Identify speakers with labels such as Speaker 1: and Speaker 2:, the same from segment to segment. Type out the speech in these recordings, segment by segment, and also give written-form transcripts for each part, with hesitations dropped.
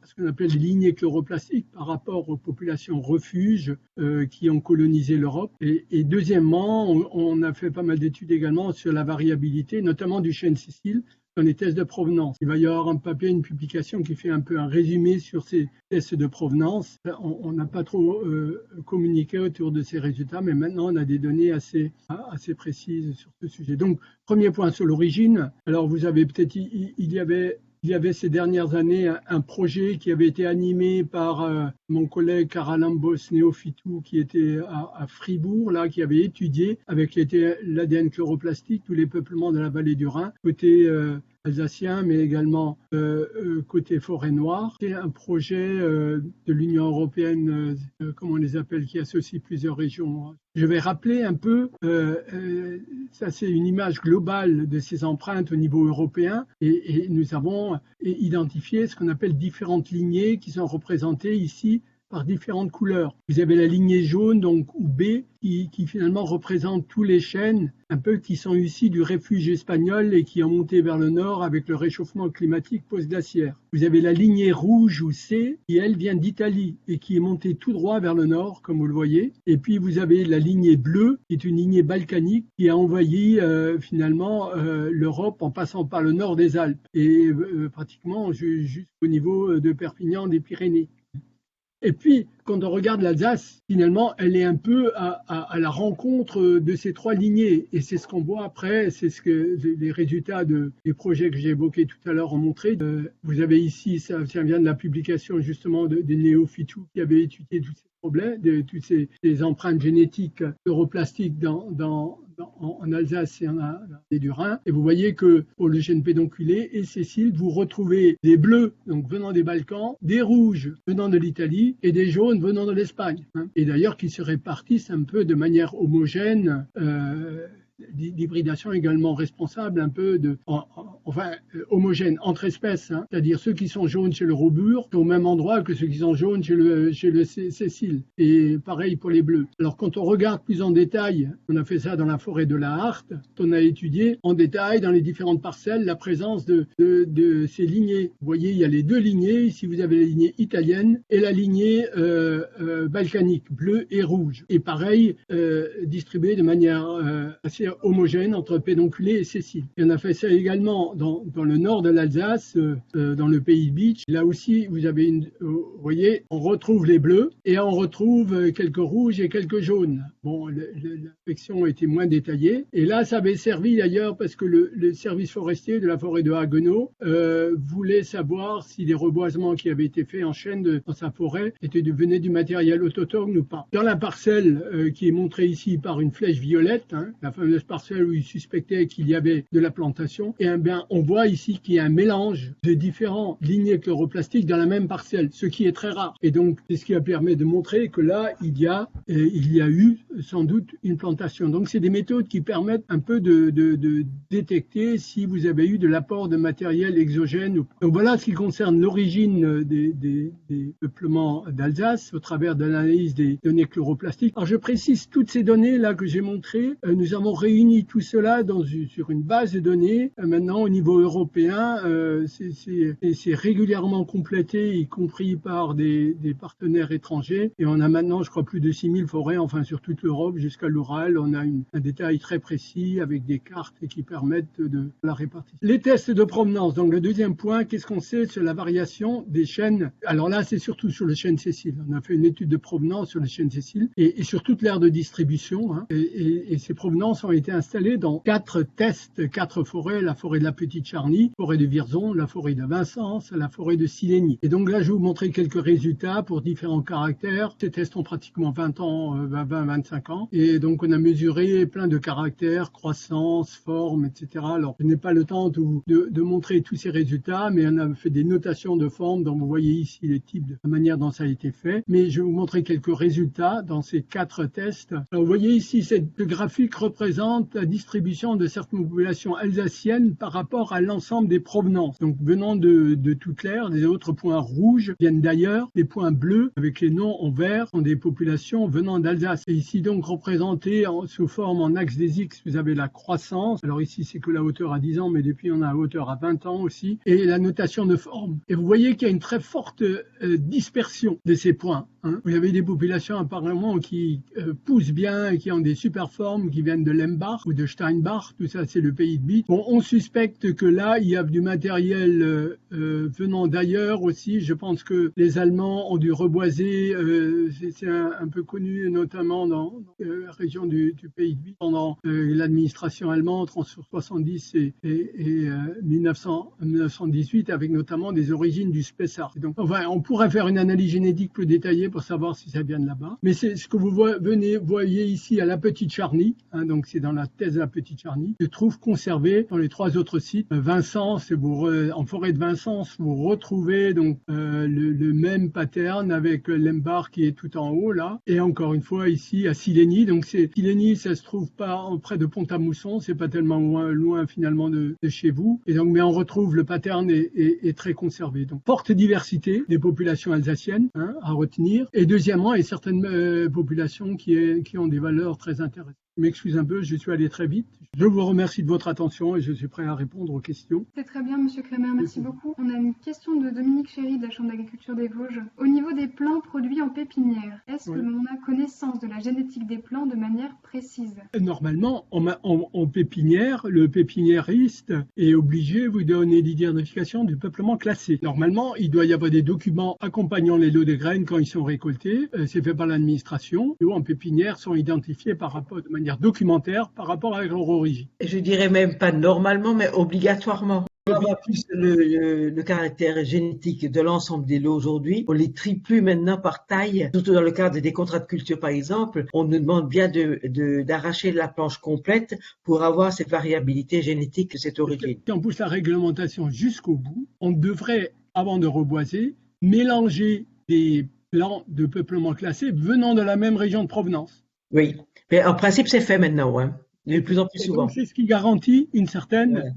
Speaker 1: ce qu'on appelle les lignées chloroplastiques par rapport aux populations refuges qui ont colonisé l'Europe. Et deuxièmement, on a fait pas mal d'études également sur la variabilité, notamment du chêne Sicile, dans les tests de provenance. Il va y avoir un papier, une publication qui fait un peu un résumé sur ces tests de provenance. On n'a pas trop communiqué autour de ces résultats, mais maintenant on a des données assez précises sur ce sujet. Donc, premier point sur l'origine. Alors, vous avez peut-être, il y avait ces dernières années un projet qui avait été animé par mon collègue Karalambos Néophytou qui était à Fribourg, là, qui avait étudié avec l'ADN chloroplastique tous les peuplements de la vallée du Rhin, côté alsacien, mais également côté forêt noire. C'est un projet de l'Union européenne, comme on les appelle, qui associe plusieurs régions. Je vais rappeler un peu, ça c'est une image globale de ces empreintes au niveau européen, et nous avons identifié ce qu'on appelle différentes lignées qui sont représentées ici par différentes couleurs. Vous avez la lignée jaune, donc, ou B, qui finalement représente tous les chênes, un peu qui sont issus du refuge espagnol et qui ont monté vers le nord avec le réchauffement climatique post-glaciaire. Vous avez la lignée rouge ou C, qui elle vient d'Italie et qui est montée tout droit vers le nord, comme vous le voyez. Et puis vous avez la lignée bleue, qui est une lignée balkanique, qui a envahi finalement l'Europe en passant par le nord des Alpes et pratiquement jusqu'au niveau de Perpignan des Pyrénées. Et puis, quand on regarde l'Alsace, finalement, elle est un peu à la rencontre de ces trois lignées. Et c'est ce qu'on voit après, c'est ce que les résultats des projets que j'ai évoqués tout à l'heure ont montré. Vous avez ici, ça vient de la publication justement des Néophytou qui avait étudié tous ces problèmes, toutes ces empreintes génétiques europlastiques en Alsace et en vallée du Rhin. Et vous voyez que pour le chêne pédonculé et Sicile, vous retrouvez des bleus donc venant des Balkans, des rouges venant de l'Italie et des jaunes venant de l'Espagne. Et d'ailleurs qui se répartissent un peu de manière homogène. L'hybridation également responsable un peu homogène entre espèces, c'est-à-dire ceux qui sont jaunes chez le robur sont au même endroit que ceux qui sont jaunes chez le Cécile, et pareil pour les bleus. Alors quand on regarde plus en détail, on a fait ça dans la forêt de la Harte, on a étudié en détail dans les différentes parcelles la présence de ces lignées. Vous voyez, il y a les deux lignées, ici vous avez la lignée italienne et la lignée balkanique, bleu et rouge, et pareil distribuée de manière assez homogène entre pédonculé et Sicile. Et on a fait ça également dans le nord de l'Alsace, dans le pays de Bitche. Là aussi, vous voyez, on retrouve les bleus et on retrouve quelques rouges et quelques jaunes. Bon, l'inspection était moins détaillée. Et là, ça avait servi d'ailleurs parce que le service forestier de la forêt de Haguenau voulait savoir si les reboisements qui avaient été faits en chêne dans sa forêt venaient du matériel autochtone ou pas. Dans la parcelle qui est montrée ici par une flèche violette, la fameuse parcelle où il suspectait qu'il y avait de la plantation, et bien on voit ici qu'il y a un mélange de différents lignées chloroplastiques dans la même parcelle, ce qui est très rare. Et donc c'est ce qui a permis de montrer que là il y a eu sans doute une plantation. Donc c'est des méthodes qui permettent un peu de détecter si vous avez eu de l'apport de matériel exogène. Donc voilà ce qui concerne l'origine des peuplements d'Alsace au travers de l'analyse des données chloroplastiques. Alors je précise toutes ces données là que j'ai montrées, nous avons réuni tout cela sur une base de données. Maintenant, au niveau européen, c'est régulièrement complété, y compris par des partenaires étrangers. Et on a maintenant, je crois, plus de 6000 forêts, enfin sur toute l'Europe jusqu'à l'Oural. On a un détail très précis avec des cartes qui permettent de la répartition. Les tests de provenance. Donc le deuxième point, qu'est-ce qu'on sait sur la variation des chênes? Alors là, c'est surtout sur le chêne Sicile. On a fait une étude de provenance sur le chêne Sicile et sur toute l'aire de distribution. Et ces provenances ont été installées dans 4 forêts, la forêt de la Petite Charny, la forêt de Vierzon, la forêt de Vincennes, la forêt de Sillegny. Et donc là, je vais vous montrer quelques résultats pour différents caractères. Ces tests ont pratiquement 20-25 ans. Et donc, on a mesuré plein de caractères, croissance, forme, etc. Alors, je n'ai pas le temps de montrer tous ces résultats, mais on a fait des notations de forme. Donc, vous voyez ici les types de la manière dont ça a été fait. Mais je vais vous montrer quelques résultats dans ces 4 tests. Alors, vous voyez ici, cette graphique représente représente la distribution de certaines populations alsaciennes par rapport à l'ensemble des provenances. Donc venant de toute l'aire, les autres points rouges viennent d'ailleurs, les points bleus avec les noms en vert sont des populations venant d'Alsace. Et ici donc représenté sous forme en axe des X, vous avez la croissance. Alors ici c'est que la hauteur à 10 ans, mais depuis on a la hauteur à 20 ans aussi. Et la notation de forme. Et vous voyez qu'il y a une très forte dispersion de ces points. Vous avez des populations apparemment qui poussent bien et qui ont des super formes qui viennent de Lembach ou de Steinbach, tout ça c'est le pays de Bitt. Bon, on suspecte que là il y a du matériel venant d'ailleurs aussi. Je pense que les Allemands ont dû reboiser, c'est un peu connu notamment dans la région du pays de Bitt pendant l'administration allemande entre 1970 et 1918 avec notamment des origines du Spessart. Donc enfin, on pourrait faire une analyse génétique plus détaillée pour savoir si ça vient de là-bas. Mais c'est ce que vous voyez ici à la Petite Charny, donc c'est dans la thèse de la Petite Charny, se trouve conservé dans les 3 autres sites. Vincennes, en forêt de Vincennes, vous retrouvez donc le même pattern avec Lembach qui est tout en haut là. Et encore une fois ici à Silény. Donc Silény, ça se trouve pas près de Pont-à-Mousson, c'est pas tellement loin finalement de chez vous. Et donc, mais on retrouve le pattern est très conservé. Donc forte diversité des populations alsaciennes à retenir. Et deuxièmement, il y a certaines populations qui ont des valeurs très intéressantes. Je m'excuse un peu, je suis allé très vite. Je vous remercie de votre attention et je suis prêt à répondre aux questions.
Speaker 2: C'est très bien, Monsieur Kremer, merci beaucoup. On a une question de Dominique Chéry de la Chambre d'agriculture des Vosges. Au niveau des plants produits en pépinière, est-ce que l'on a connaissance de la génétique des plants de manière précise?
Speaker 1: Normalement, en pépinière, le pépiniériste est obligé de vous donner l'identification du peuplement classé. Normalement, il doit y avoir des documents accompagnant les lots de graines quand ils sont récoltés. C'est fait par l'administration. Les lots en pépinière sont identifiés de manière documentaire par rapport à leur origine.
Speaker 3: Je dirais même pas normalement, mais obligatoirement. On voit plus le caractère génétique de l'ensemble des lots aujourd'hui. On les trie plus maintenant par taille, surtout dans le cadre des contrats de culture par exemple. On nous demande bien d'arracher la planche complète pour avoir cette variabilité génétique de cette origine.
Speaker 1: Si on pousse la réglementation jusqu'au bout, on devrait, avant de reboiser, mélanger des plants de peuplement classés venant de la même région de provenance.
Speaker 3: Oui, mais en principe c'est fait maintenant, de plus en plus souvent.
Speaker 1: C'est ce qui garantit une certaine...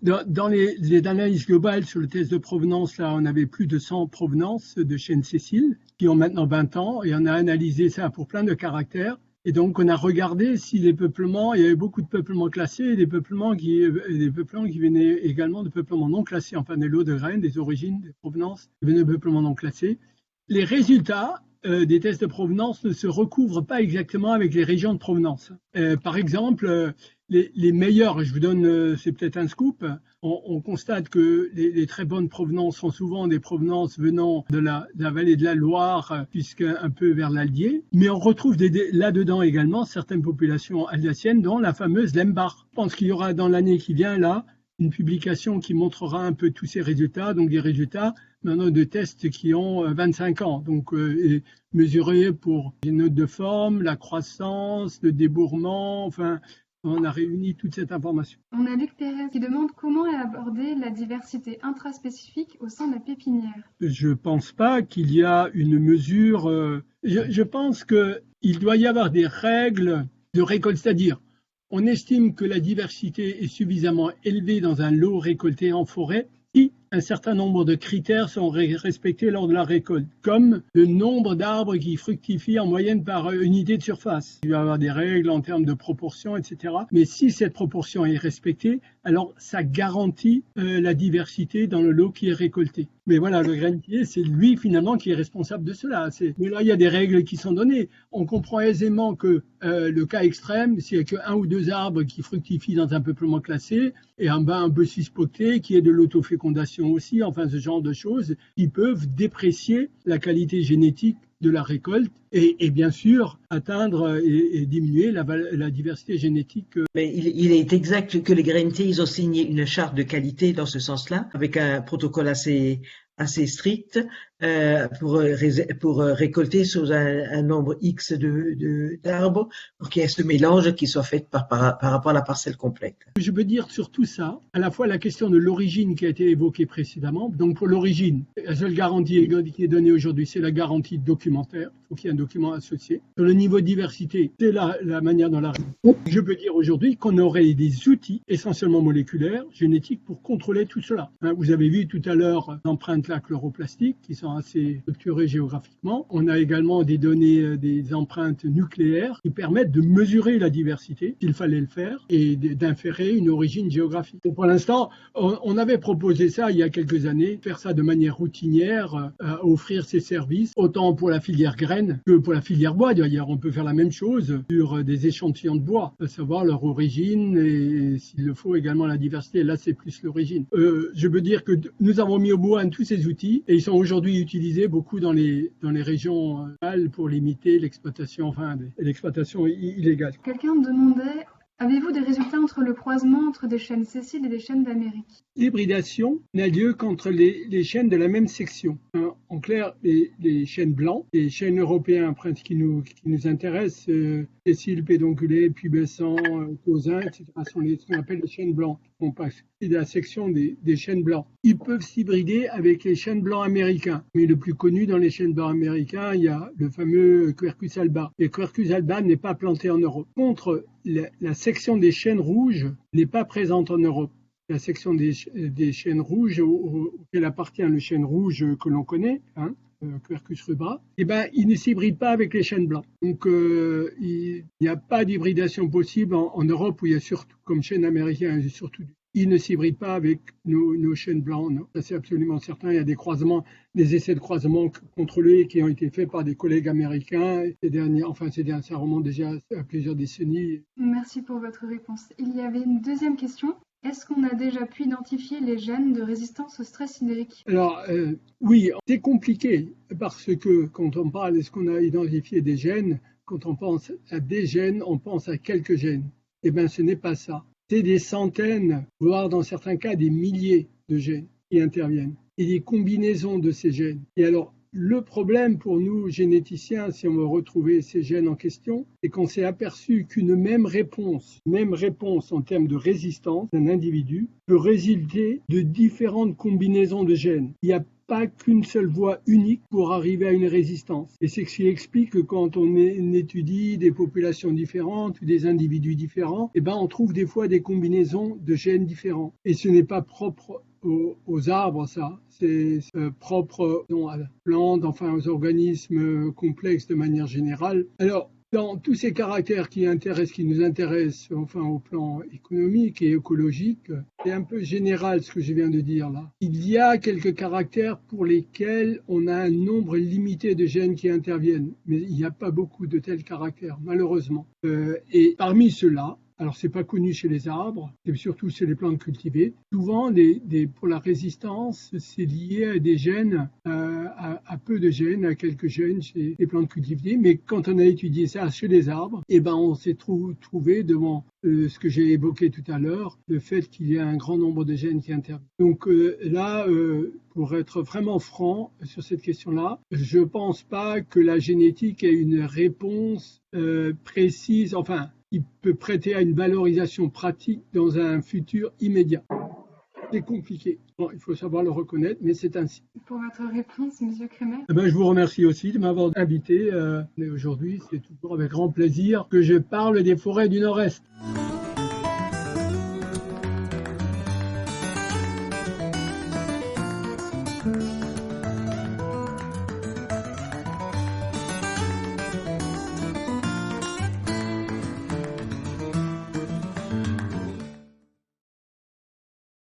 Speaker 1: Dans les analyses globales sur le test de provenance, là, on avait plus de 100 provenances de chênes Cécile qui ont maintenant 20 ans et on a analysé ça pour plein de caractères. Et donc, on a regardé si les peuplements, il y avait beaucoup de peuplements classés et des peuplements qui venaient également de peuplements non classés, enfin des lots de graines, des origines, des provenances qui venaient de peuplements non classés. Les résultats des tests de provenance ne se recouvrent pas exactement avec les régions de provenance. Par exemple, les meilleurs, je vous donne, c'est peut-être un scoop, on constate que les très bonnes provenances sont souvent des provenances venant de la vallée de la Loire, puisqu'un peu vers l'Allier, mais on retrouve là-dedans également certaines populations alsaciennes, dont la fameuse Lembach. Je pense qu'il y aura dans l'année qui vient là une publication qui montrera un peu tous ces résultats, donc des résultats maintenant de tests qui ont 25 ans, donc mesurés pour les notes de forme, la croissance, le débourrement, enfin, on a réuni toute cette information.
Speaker 2: On a Luc Pérez qui demande comment est abordée la diversité intraspécifique au sein de la pépinière.
Speaker 1: Je ne pense pas qu'il y a une mesure, je pense qu'il doit y avoir des règles de récolte, c'est-à-dire on estime que la diversité est suffisamment élevée dans un lot récolté en forêt si un certain nombre de critères sont respectés lors de la récolte, comme le nombre d'arbres qui fructifient en moyenne par unité de surface. Il va y avoir des règles en termes de proportion, etc. Mais si cette proportion est respectée, alors ça garantit la diversité dans le lot qui est récolté. Mais voilà, le grainier, c'est lui finalement qui est responsable de cela. Mais là, il y a des règles qui sont données. On comprend aisément que le cas extrême, s'il n'y a qu'un ou deux arbres qui fructifient dans un peuplement classé, et un peu suspoté, qui est de l'autofécondation aussi, enfin ce genre de choses, qui peuvent déprécier la qualité génétique de la récolte et bien sûr atteindre et diminuer la diversité génétique.
Speaker 3: Mais il est exact que les grainiers, ils ont signé une charte de qualité dans ce sens-là, avec un protocole assez assez strictes pour récolter sur un nombre X d'arbres pour qu'il y ait ce mélange qui soit fait par rapport à la parcelle complète.
Speaker 1: Je veux dire sur tout ça, à la fois la question de l'origine qui a été évoquée précédemment. Donc pour l'origine, la seule garantie qui est donnée aujourd'hui, c'est la garantie documentaire. Il faut qu'il y ait un document associé. Sur le niveau de diversité, c'est la manière dont je peux dire aujourd'hui qu'on aurait des outils essentiellement moléculaires, génétiques, pour contrôler tout cela. Vous avez vu tout à l'heure l'empreinte là chloroplastiques qui sont assez structurées géographiquement. On a également des données, des empreintes nucléaires qui permettent de mesurer la diversité, s'il fallait le faire, et d'inférer une origine géographique. Et pour l'instant, on avait proposé ça il y a quelques années, faire ça de manière routinière, offrir ces services, autant pour la filière graines que pour la filière bois. D'ailleurs, on peut faire la même chose sur des échantillons de bois, à savoir leur origine et, s'il le faut, également la diversité. Là, c'est plus l'origine. Je veux dire que nous avons mis au point tous ces outils et ils sont aujourd'hui utilisés beaucoup dans les régions pour limiter l'exploitation, l'exploitation illégale.
Speaker 2: Quelqu'un me demandait: avez-vous des résultats entre le croisement entre des chênes Cécile et des chênes d'Amérique?
Speaker 1: L'hybridation n'a lieu qu'entre les chênes de la même section. En clair, les chênes blancs, les chênes européens qui nous intéressent, Cécile, pédonculé, pubescent, cousin, etc., sont ce qu'on appelle les chênes blancs. C'est la section des chênes blancs. Ils peuvent s'hybrider avec les chênes blancs américains. Mais le plus connu dans les chênes blancs américains, il y a le fameux Quercus alba. Et Quercus alba n'est pas planté en Europe. Contre, la section des chênes rouges n'est pas présente en Europe. La section des chênes rouges auquel appartient le chêne rouge que l'on connaît, Quercus rubra, il ne s'hybride pas avec les chênes blancs. Donc il n'y a pas d'hybridation possible en Europe, où il y a surtout, comme chêne américain, il ne s'hybride pas avec nos chênes blancs. Non. Ça, c'est absolument certain. Il y a des croisements, des essais de croisement contrôlés qui ont été faits par des collègues américains. Ça remonte déjà à plusieurs décennies.
Speaker 2: Merci pour votre réponse. Il y avait une deuxième question. Est-ce qu'on a déjà pu identifier les gènes de résistance au stress hydrique?
Speaker 1: Alors, oui, c'est compliqué parce que quand on parle, est-ce qu'on a identifié des gènes? Quand on pense à des gènes, on pense à quelques gènes. Eh bien, ce n'est pas ça. C'est des centaines, voire dans certains cas des milliers de gènes qui interviennent et des combinaisons de ces gènes. Et alors, le problème pour nous, généticiens, si on veut retrouver ces gènes en question, c'est qu'on s'est aperçu qu'une même réponse en termes de résistance d'un individu peut résulter de différentes combinaisons de gènes. Il n'y a pas qu'une seule voie unique pour arriver à une résistance. Et c'est ce qui explique que quand on étudie des populations différentes ou des individus différents, on trouve des fois des combinaisons de gènes différents. Et ce n'est pas propre aux arbres, ça. C'est propre à la plante, aux organismes complexes de manière générale. Alors, dans tous ces caractères qui nous intéressent, au plan économique et écologique, c'est un peu général ce que je viens de dire là. Il y a quelques caractères pour lesquels on a un nombre limité de gènes qui interviennent, mais il n'y a pas beaucoup de tels caractères, malheureusement. Et parmi ceux-là, alors c'est pas connu chez les arbres, c'est surtout chez les plantes cultivées. Souvent, pour la résistance, c'est lié à des gènes, à peu de gènes, à quelques gènes chez les plantes cultivées. Mais quand on a étudié ça chez les arbres, on s'est trouvé devant ce que j'ai évoqué tout à l'heure, le fait qu'il y a un grand nombre de gènes qui interviennent. Donc là, pour être vraiment franc sur cette question-là, je ne pense pas que la génétique ait une réponse précise, qui peut prêter à une valorisation pratique dans un futur immédiat. C'est compliqué. Bon, il faut savoir le reconnaître, mais c'est ainsi.
Speaker 2: Pour votre réponse, M. Crémer.
Speaker 1: Je vous remercie aussi de m'avoir invité. Aujourd'hui, c'est toujours avec grand plaisir que je parle des forêts du Nord-Est.